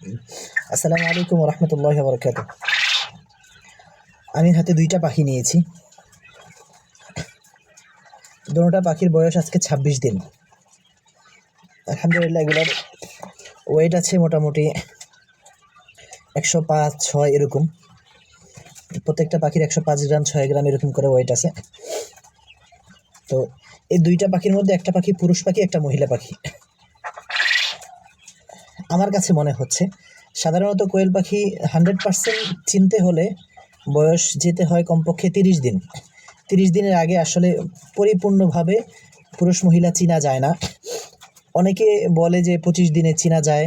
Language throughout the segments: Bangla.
আসসালামু আলাইকুম ওয়া রাহমাতুল্লাহি ওয়া বারাকাতুহু। আমি হাতে ২টা পাখি নিয়েছি। দোনোটা পাখির বয়স আজকে ২৬ দিন। আলহামদুলিল্লাহ এগুলোর ওয়েট আছে মোটামুটি ১০৫-৬ এরকম। প্রত্যেকটা পাখির ১০৫ গ্রাম ৬ গ্রাম এরকম করে ওয়েট আছে। তো এই ২টা পাখির মধ্যে একটা পাখি পুরুষ পাখি, একটা মহিলা পাখি। আমার কাছে মনে হচ্ছে সাধারণত কোয়েল পাখি 100% চিনতে হলে বয়স যেতে হয় কমপক্ষে ৩০ দিন। ৩০ দিনের আগে আসলে পরিপূর্ণভাবে পুরুষ মহিলা চিনা যায় না। অনেকে বলে যে ২৫ দিনে চিনা যায়।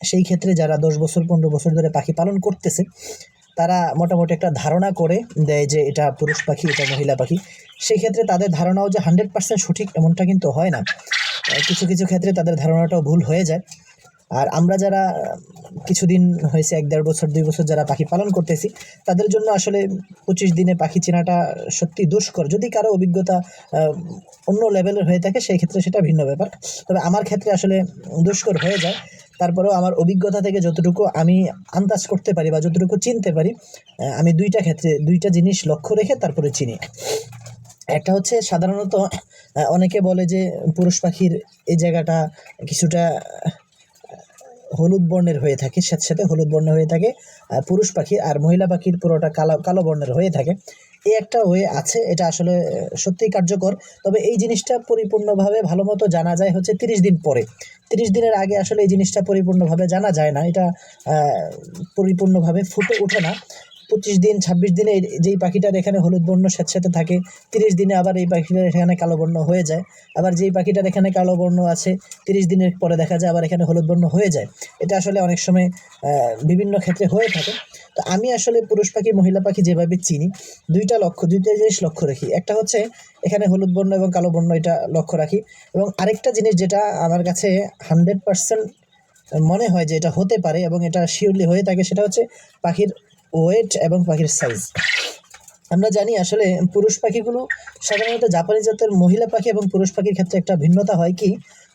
সেই ক্ষেত্রে যারা ১০ বছর ১৫ বছর ধরে পাখি পালন করতেছে তারা মোটামুটি একটা ধারণা করে দেয় যে এটা পুরুষ পাখি, এটা মহিলা পাখি। সেই ক্ষেত্রে তাদের ধারণাও যে 100% সঠিক এমনটা কিন্তু হয় না। কিছু কিছু ক্ষেত্রে তাদের ধারণাটাও ভুল হয়ে যায়। আর আমরা যারা কিছুদিন হয়েছে ১-১.৫ বছর ২ বছর যারা পাখি পালন করতেছি তাদের জন্য আসলে ২৫ দিনে পাখি চেনাটা সত্যি দুষ্কর। যদি কারো অভিজ্ঞতা অন্য লেভেলের হয়ে থাকে সেই ক্ষেত্রে সেটা ভিন্ন ব্যাপার। তবে আমার ক্ষেত্রে আসলে দুষ্কর হয়ে যায়। তারপরেও আমার অভিজ্ঞতা থেকে যতটুকু আমি আন্দাজ করতে পারি বা যতটুকু চিনতে পারি, আমি ২টা ক্ষেত্রে ২টা জিনিস লক্ষ্য রেখে তারপরে চিনি। একটা হচ্ছে সাধারণত অনেকে বলে যে পুরুষ পাখির এই জায়গাটা কিছুটা হলুদ বর্ণের হয়ে থাকে, সাথে সাথে হলুদ বর্ণের হয়ে থাকে পুরুষ পাখি, আর মহিলা পাখির পুরোটা কালো কালো বর্ণের হয়ে থাকে। এই একটা ওয়ে আছে, এটা আসলে সত্যিই কার্যকর। তবে এই জিনিসটা পরিপূর্ণভাবে ভালো মতো জানা যায় হচ্ছে ৩০ দিন পরে। ৩০ দিনের আগে আসলে এই জিনিসটা পরিপূর্ণভাবে জানা যায় না। এটা পরিপূর্ণভাবে ফুটে ওঠে না। ২৫ দিন ২৬ দিনে যেই পাখিটার এখানে হলুদ বর্ণ স্যাঁতসেঁতে থাকে, ৩০ দিনে আবার এই পাখিটার এখানে কালো বর্ণ হয়ে যায়। আবার যেই পাখিটার এখানে কালো বর্ণ আছে ৩০ দিনের পরে দেখা যায় আবার এখানে হলুদ বর্ণ হয়ে যায়। এটা আসলে অনেক সময় বিভিন্ন ক্ষেত্রে হয়ে থাকে। তো আমি আসলে পুরুষ পাখি মহিলা পাখি যেভাবে চিনি, ২টা জিনিস লক্ষ্য রাখি। একটা হচ্ছে এখানে হলুদ বর্ণ এবং কালো বর্ণ, এটা লক্ষ্য রাখি। এবং আরেকটা জিনিস যেটা আমার কাছে 100% মনে হয় যে এটা হতে পারে এবং এটা শিওরলি হয়ে থাকে, সেটা হচ্ছে পাখির ওয়েট এবং পাখির সাইজ। আমরা জানি আসলে পুরুষ পাখিগুলো সাধারণত জাপানি জাতের মহিলা পাখি এবং পুরুষ পাখির ক্ষেত্রে একটা ভিন্নতা হয় কি,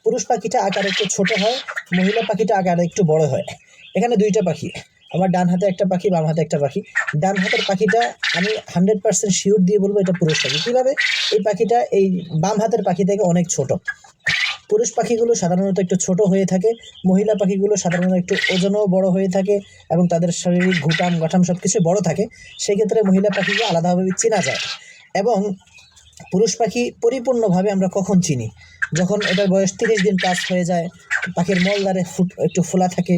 পুরুষ পাখিটা আকারে একটু ছোট হয়, মহিলা পাখিটা আকারে একটু বড় হয়। এখানে ২টা পাখি, আমার ডান হাতে একটা পাখি, বাম হাতে একটা পাখি। ডান হাতের পাখিটা আমি 100% শিওর দিয়ে বলবো এটা পুরুষ পাখি। কীভাবে? এই পাখিটা এই বাম হাতের পাখি থেকে অনেক ছোট। পুরুষ পাখিগুলো সাধারণত একটু ছোট হয়ে থাকে, মহিলা পাখিগুলো সাধারণত একটু ওজনও বড় হয়ে থাকে এবং তাদের শারীরিক গঠন সব কিছু বড় থাকে। সেক্ষেত্রে মহিলা পাখিকে আলাদাভাবে চেনা যায়। এবং পুরুষ পাখি পরিপূর্ণভাবে আমরা কখন চিনি? যখন এটার বয়স ৩০ দিন প্লাস হয়ে যায়, পাখির মলদ্বারে একটু ফোলা থাকে,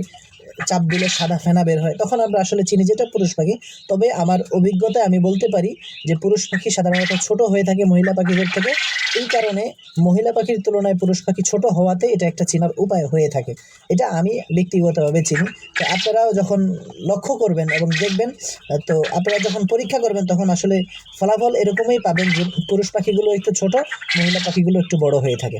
চাপ দিলে সাদা ফেনা বের হয়, তখন আমরা আসলে চিনি যে এটা পুরুষ পাখি। তবে আমার অভিজ্ঞতায় আমি বলতে পারি যে পুরুষ পাখি সাধারণত ছোট হয়ে থাকে মহিলা পাখিদের থেকে। এই কারণে মহিলা পাখির তুলনায় পুরুষ পাখি ছোট হওয়াতে এটা একটা চেনার উপায় হয়ে থাকে। এটা আমি ব্যক্তিগতভাবে চিনি। তো আপনারাও যখন লক্ষ্য করবেন এবং দেখবেন, তো আপনারা যখন পরীক্ষা করবেন তখন আসলে ফলাফল এরকমই পাবেন যে পুরুষ পাখিগুলো একটু ছোট, মহিলা পাখিগুলো একটু বড় হয়ে থাকে।